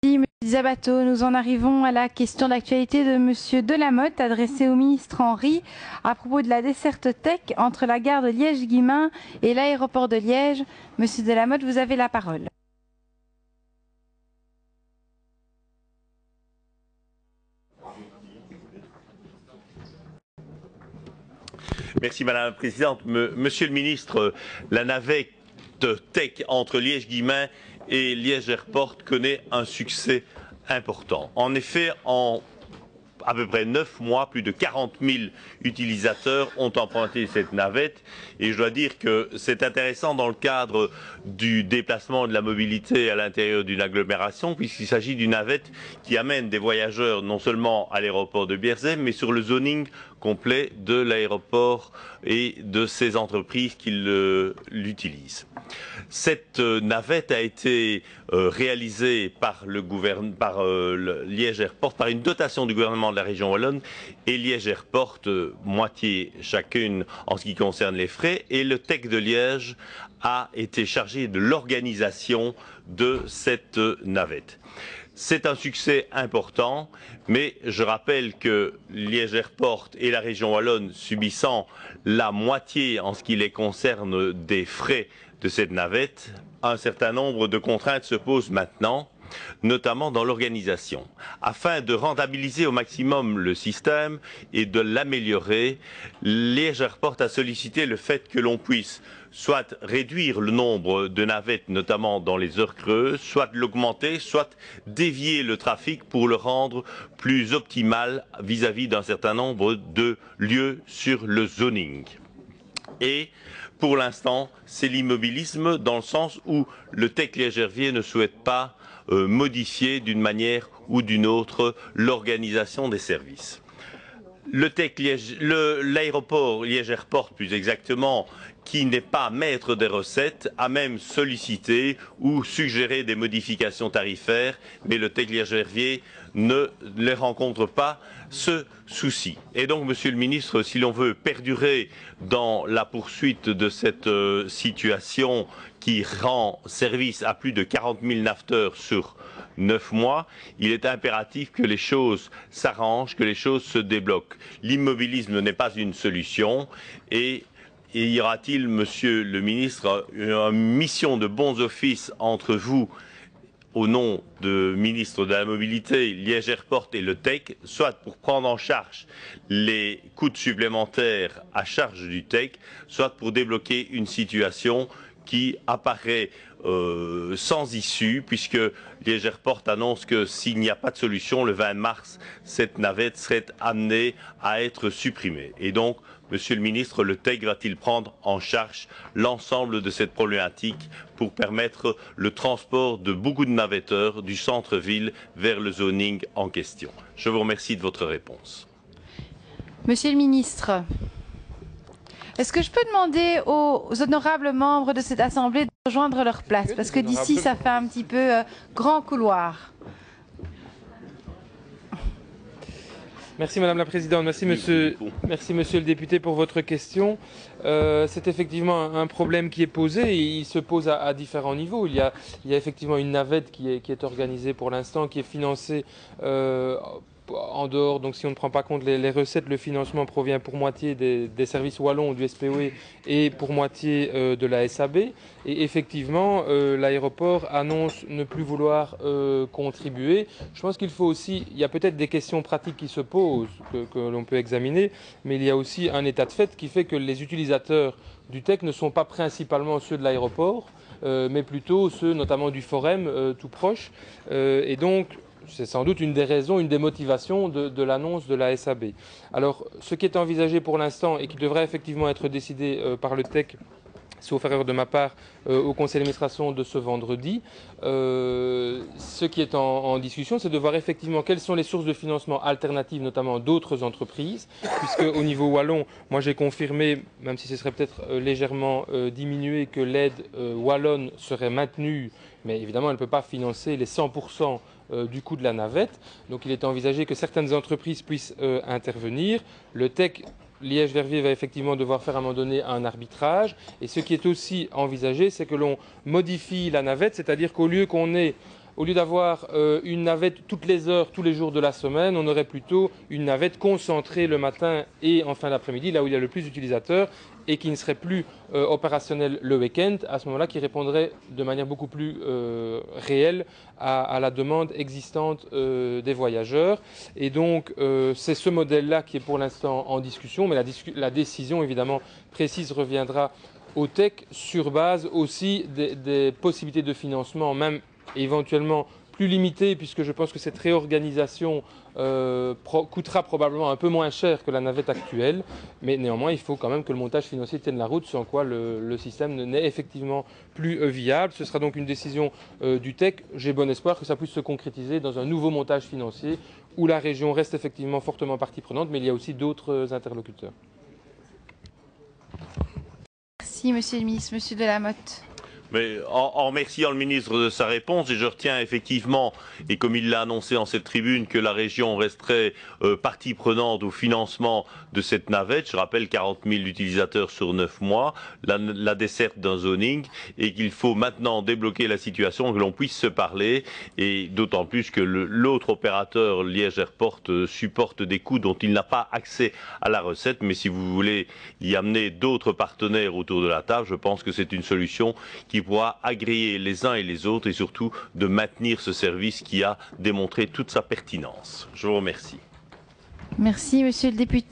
Monsieur Zabato, nous en arrivons à la question d'actualité de Monsieur Delamotte, adressée au ministre Henry à propos de la desserte tech entre la gare de Liège-Guillemins et l'aéroport de Liège. Monsieur Delamotte, vous avez la parole. Merci Madame la Présidente. Monsieur le Ministre, la navette tech entre Liège-Guillemins et Liège Airport connaît un succès important. En effet, en à peu près 9 mois, plus de 40 000 utilisateurs ont emprunté cette navette et je dois dire que c'est intéressant dans le cadre du déplacement de la mobilité à l'intérieur d'une agglomération puisqu'il s'agit d'une navette qui amène des voyageurs non seulement à l'aéroport de Bierzem mais sur le zoning complet de l'aéroport et de ces entreprises qui l'utilisent. Cette navette a été réalisée par le Liège Airport, par une dotation du gouvernement de la région wallonne, et Liège Airport, moitié chacune en ce qui concerne les frais, et le TEC de Liège a été chargé de l'organisation de cette navette. C'est un succès important, mais je rappelle que Liège Airport et la région wallonne subissant la moitié en ce qui les concerne des frais de cette navette, un certain nombre de contraintes se posent maintenant, notamment dans l'organisation. Afin de rentabiliser au maximum le système et de l'améliorer, Liège Airport a sollicité le fait que l'on puisse soit réduire le nombre de navettes, notamment dans les heures creuses, soit l'augmenter, soit dévier le trafic pour le rendre plus optimal vis-à-vis d'un certain nombre de lieux sur le zoning. Et pour l'instant, c'est l'immobilisme dans le sens où le TEC Liège-Herviers ne souhaite pas modifier d'une manière ou d'une autre l'organisation des services. L'aéroport Liège Airport, plus exactement, qui n'est pas maître des recettes, a même sollicité ou suggéré des modifications tarifaires, mais le TEC Liège-Herviers ne les rencontre pas ce souci. Et donc, Monsieur le Ministre, si l'on veut perdurer dans la poursuite de cette situation qui rend service à plus de 40 000 naveteurs sur 9 mois, il est impératif que les choses s'arrangent, que les choses se débloquent. L'immobilisme n'est pas une solution et y aura-t-il, Monsieur le Ministre, une mission de bons offices entre vous au nom du ministre de la Mobilité, Liège Airport et le TEC, soit pour prendre en charge les coûts supplémentaires à charge du TEC, soit pour débloquer une situation qui apparaît sans issue, puisque Liège Airport annonce que s'il n'y a pas de solution, le 20 mars, cette navette serait amenée à être supprimée. Et donc, Monsieur le Ministre, le TEC va-t-il prendre en charge l'ensemble de cette problématique pour permettre le transport de beaucoup de navetteurs du centre-ville vers le zoning en question? Je vous remercie de votre réponse. Monsieur le ministre, est-ce que je peux demander aux honorables membres de cette Assemblée de rejoindre leur place? Parce que d'ici, ça fait un petit peu grand couloir. Merci Madame la Présidente, merci monsieur le député pour votre question. C'est effectivement un problème qui est posé et il se pose à différents niveaux. Il y a effectivement une navette qui est organisée pour l'instant, qui est financée en dehors, donc si on ne prend pas compte les recettes, le financement provient pour moitié des services wallons du SPOE et pour moitié de la SAB. Et effectivement, l'aéroport annonce ne plus vouloir contribuer. Je pense qu'il faut aussi, il y a peut-être des questions pratiques qui se posent, que l'on peut examiner, mais il y a aussi un état de fait qui fait que les utilisateurs du TEC ne sont pas principalement ceux de l'aéroport, mais plutôt ceux notamment du Forum tout proche. Et donc, c'est sans doute une des raisons, une des motivations de l'annonce de la SAB. Alors, ce qui est envisagé pour l'instant et qui devrait effectivement être décidé par le TEC, sauf erreur de ma part, au conseil d'administration de ce vendredi, ce qui est en discussion, c'est de voir effectivement quelles sont les sources de financement alternatives, notamment d'autres entreprises, puisque au niveau wallon, moi j'ai confirmé, même si ce serait peut-être légèrement diminué, que l'aide wallonne serait maintenue, mais évidemment elle ne peut pas financer les 100% du coût de la navette. Donc il est envisagé que certaines entreprises puissent intervenir. Le TEC Liège-Herviers va effectivement devoir faire à un moment donné un arbitrage. Et ce qui est aussi envisagé, c'est que l'on modifie la navette, c'est-à-dire qu'au lieu qu'on ait Au lieu d'avoir une navette toutes les heures, tous les jours de la semaine, on aurait plutôt une navette concentrée le matin et en fin d'après-midi, là où il y a le plus d'utilisateurs, et qui ne serait plus opérationnel le week-end, à ce moment-là, qui répondrait de manière beaucoup plus réelle à la demande existante des voyageurs. Et donc, c'est ce modèle-là qui est pour l'instant en discussion, mais la décision, évidemment, précise reviendra au TEC sur base aussi des possibilités de financement, même éventuellement plus limitées, puisque je pense que cette réorganisation coûtera probablement un peu moins cher que la navette actuelle, mais néanmoins il faut quand même que le montage financier tienne la route, sans quoi le système n'est effectivement plus viable. Ce sera donc une décision du TEC. J'ai bon espoir que ça puisse se concrétiser dans un nouveau montage financier où la région reste effectivement fortement partie prenante, mais il y a aussi d'autres interlocuteurs. Merci Monsieur le ministre. Monsieur Delamotte. Mais en remerciant le ministre de sa réponse, et je retiens effectivement, et comme il l'a annoncé en cette tribune, que la région resterait partie prenante au financement de cette navette. Je rappelle 40 000 utilisateurs sur 9 mois, la desserte d'un zoning, et qu'il faut maintenant débloquer la situation, que l'on puisse se parler, et d'autant plus que l'autre opérateur, Liège Airport, supporte des coûts dont il n'a pas accès à la recette. Mais si vous voulez y amener d'autres partenaires autour de la table, je pense que c'est une solution qui pourra agréer les uns et les autres, et surtout de maintenir ce service qui a démontré toute sa pertinence. Je vous remercie. Merci, monsieur le député.